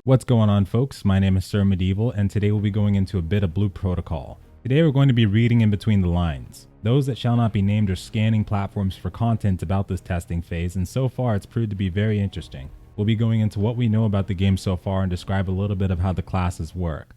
What's going on, folks? My name is Sir Medieval, and today we'll be going into a bit of Blue Protocol. Today we're going to be reading in between the lines. Those that shall not be named are scanning platforms for content about this testing phase, and so far it's proved to be very interesting. We'll be going into what we know about the game so far and describe a little bit of how the classes work.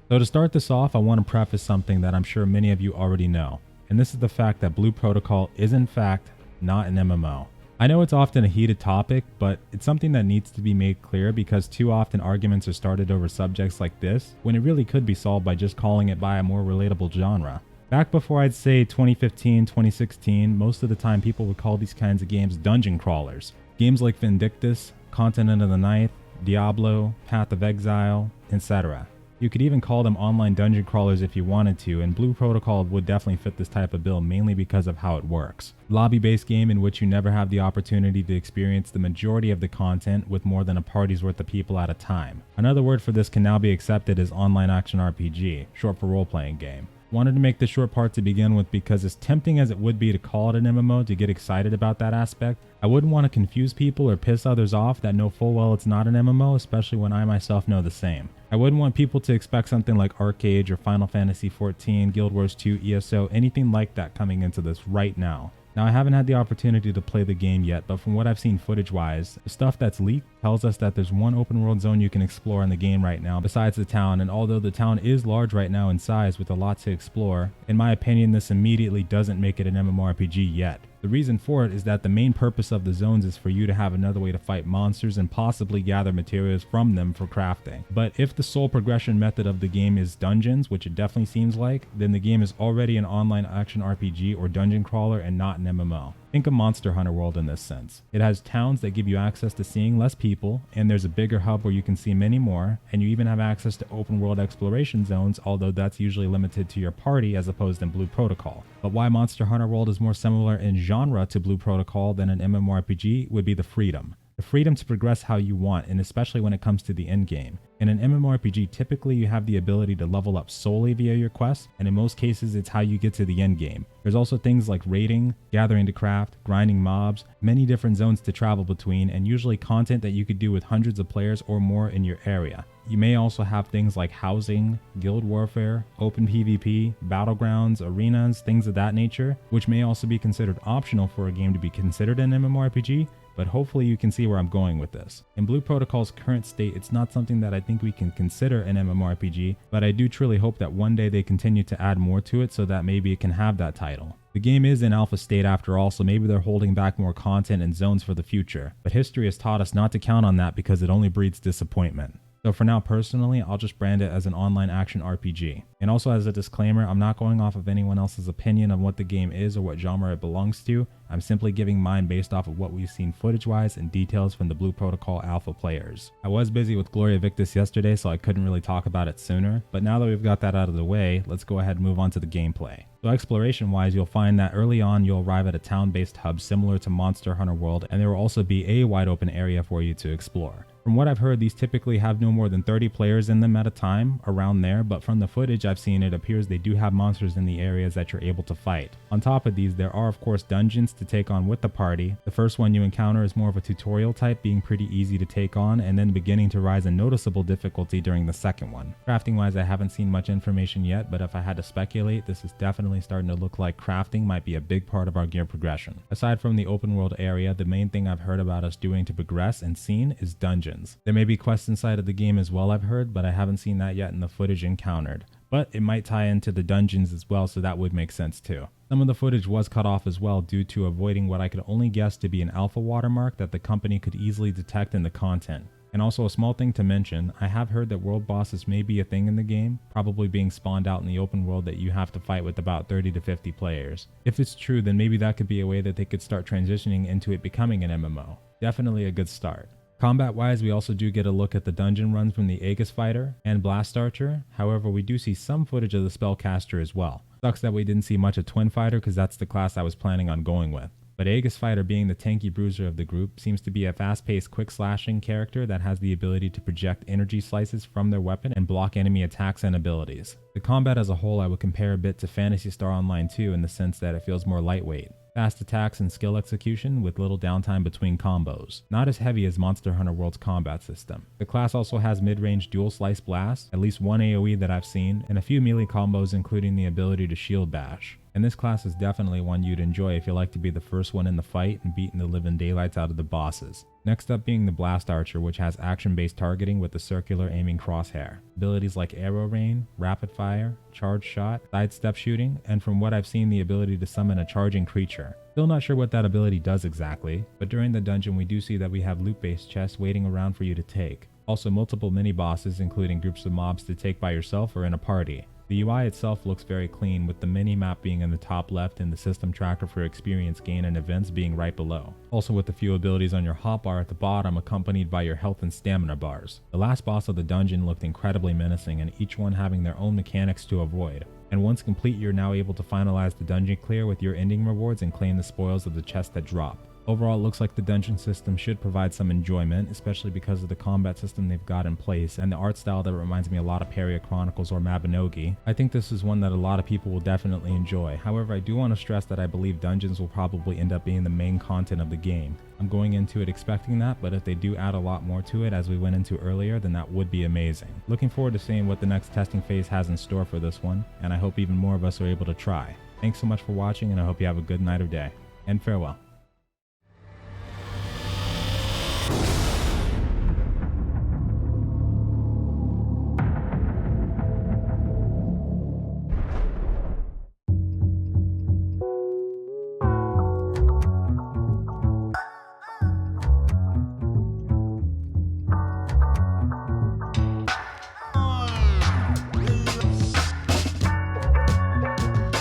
So to start this off, I want to preface something that I'm sure many of you already know, and this is the fact that Blue Protocol is in fact not an MMO. I know it's often a heated topic, but it's something that needs to be made clear because too often arguments are started over subjects like this when it really could be solved by just calling it by a more relatable genre. Back before I'd say 2015, 2016, most of the time people would call these kinds of games dungeon crawlers. Games like Vindictus, Continent of the Ninth, Diablo, Path of Exile, etc. You could even call them online dungeon crawlers if you wanted to, and Blue Protocol would definitely fit this type of bill mainly because of how it works. Lobby-based game in which you never have the opportunity to experience the majority of the content with more than a party's worth of people at a time. Another word for this can now be accepted as online action RPG, short for role-playing game. Wanted to make this short part to begin with because as tempting as it would be to call it an MMO to get excited about that aspect, I wouldn't want to confuse people or piss others off that know full well it's not an MMO, especially when I myself know the same. I wouldn't want people to expect something like Arcade or Final Fantasy XIV, Guild Wars 2, ESO, anything like that coming into this right now. Now, I haven't had the opportunity to play the game yet, but from what I've seen footage-wise, the stuff that's leaked tells us that there's one open world zone you can explore in the game right now besides the town, and although the town is large right now in size with a lot to explore, in my opinion this immediately doesn't make it an MMORPG yet. The reason for it is that the main purpose of the zones is for you to have another way to fight monsters and possibly gather materials from them for crafting. But if the sole progression method of the game is dungeons, which it definitely seems like, then the game is already an online action RPG or dungeon crawler and not an MMO. Think of Monster Hunter World in this sense. It has towns that give you access to seeing less people, and there's a bigger hub where you can see many more, and you even have access to open world exploration zones, although that's usually limited to your party as opposed to Blue Protocol. But why Monster Hunter World is more similar in genre to Blue Protocol than an MMORPG would be the freedom. The freedom to progress how you want, and especially when it comes to the end game. In an MMORPG, typically you have the ability to level up solely via your quests, and in most cases it's how you get to the end game. There's also things like raiding, gathering to craft, grinding mobs, many different zones to travel between, and usually content that you could do with hundreds of players or more in your area. You may also have things like housing, guild warfare, open PvP, battlegrounds, arenas, things of that nature, which may also be considered optional for a game to be considered an MMORPG, but hopefully you can see where I'm going with this. In Blue Protocol's current state, it's not something that I think we can consider an MMORPG, but I do truly hope that one day they continue to add more to it so that maybe it can have that title. The game is in alpha state after all, so maybe they're holding back more content and zones for the future, but history has taught us not to count on that because it only breeds disappointment. So for now, personally, I'll just brand it as an online action RPG. And also as a disclaimer, I'm not going off of anyone else's opinion of what the game is or what genre it belongs to. I'm simply giving mine based off of what we've seen footage-wise and details from the Blue Protocol alpha players. I was busy with Gloria Victis yesterday, so I couldn't really talk about it sooner, but now that we've got that out of the way, let's go ahead and move on to the gameplay. So exploration-wise, you'll find that early on you'll arrive at a town-based hub similar to Monster Hunter World, and there will also be a wide open area for you to explore. From what I've heard, these typically have no more than 30 players in them at a time, around there, but from the footage I've seen, it appears they do have monsters in the areas that you're able to fight. On top of these, there are of course dungeons to take on with the party. The first one you encounter is more of a tutorial type, being pretty easy to take on, and then beginning to rise in noticeable difficulty during the second one. Crafting wise, I haven't seen much information yet, but if I had to speculate, this is definitely starting to look like crafting might be a big part of our gear progression. Aside from the open world area, the main thing I've heard about us doing to progress and seen is dungeons. There may be quests inside of the game as well, I've heard, but I haven't seen that yet in the footage encountered. But it might tie into the dungeons as well, so that would make sense too. Some of the footage was cut off as well due to avoiding what I could only guess to be an alpha watermark that the company could easily detect in the content. And also a small thing to mention, I have heard that world bosses may be a thing in the game, probably being spawned out in the open world that you have to fight with about 30 to 50 players. If it's true, then maybe that could be a way that they could start transitioning into it becoming an MMO. Definitely a good start. Combat wise, we also do get a look at the dungeon runs from the Aegis Fighter and Blast Archer, however we do see some footage of the Spellcaster as well. Sucks that we didn't see much of Twin Fighter because that's the class I was planning on going with. But Aegis Fighter, being the tanky bruiser of the group, seems to be a fast-paced, quick-slashing character that has the ability to project energy slices from their weapon and block enemy attacks and abilities. The combat as a whole I would compare a bit to Phantasy Star Online 2 in the sense that it feels more lightweight. Fast attacks and skill execution with little downtime between combos. Not as heavy as Monster Hunter World's combat system. The class also has mid-range dual slice blast, at least one AoE that I've seen, and a few melee combos including the ability to shield bash. And this class is definitely one you'd enjoy if you like to be the first one in the fight and beating the living daylights out of the bosses. Next up being the Blast Archer, which has action-based targeting with the circular aiming crosshair. Abilities like Arrow Rain, Rapid Fire, Charge Shot, Sidestep Shooting, and from what I've seen the ability to summon a charging creature. Still not sure what that ability does exactly, but during the dungeon we do see that we have loot-based chests waiting around for you to take. Also multiple mini-bosses including groups of mobs to take by yourself or in a party. The UI itself looks very clean, with the mini-map being in the top left and the system tracker for experience gain and events being right below. Also with a few abilities on your hotbar at the bottom accompanied by your health and stamina bars. The last boss of the dungeon looked incredibly menacing, and each one having their own mechanics to avoid. And once complete, you're now able to finalize the dungeon clear with your ending rewards and claim the spoils of the chests that drop. Overall, it looks like the dungeon system should provide some enjoyment, especially because of the combat system they've got in place and the art style that reminds me a lot of Paria Chronicles or Mabinogi. I think this is one that a lot of people will definitely enjoy. However, I do want to stress that I believe dungeons will probably end up being the main content of the game. I'm going into it expecting that, but if they do add a lot more to it as we went into earlier, then that would be amazing. Looking forward to seeing what the next testing phase has in store for this one, and I hope even more of us are able to try. Thanks so much for watching, and I hope you have a good night or day. And farewell.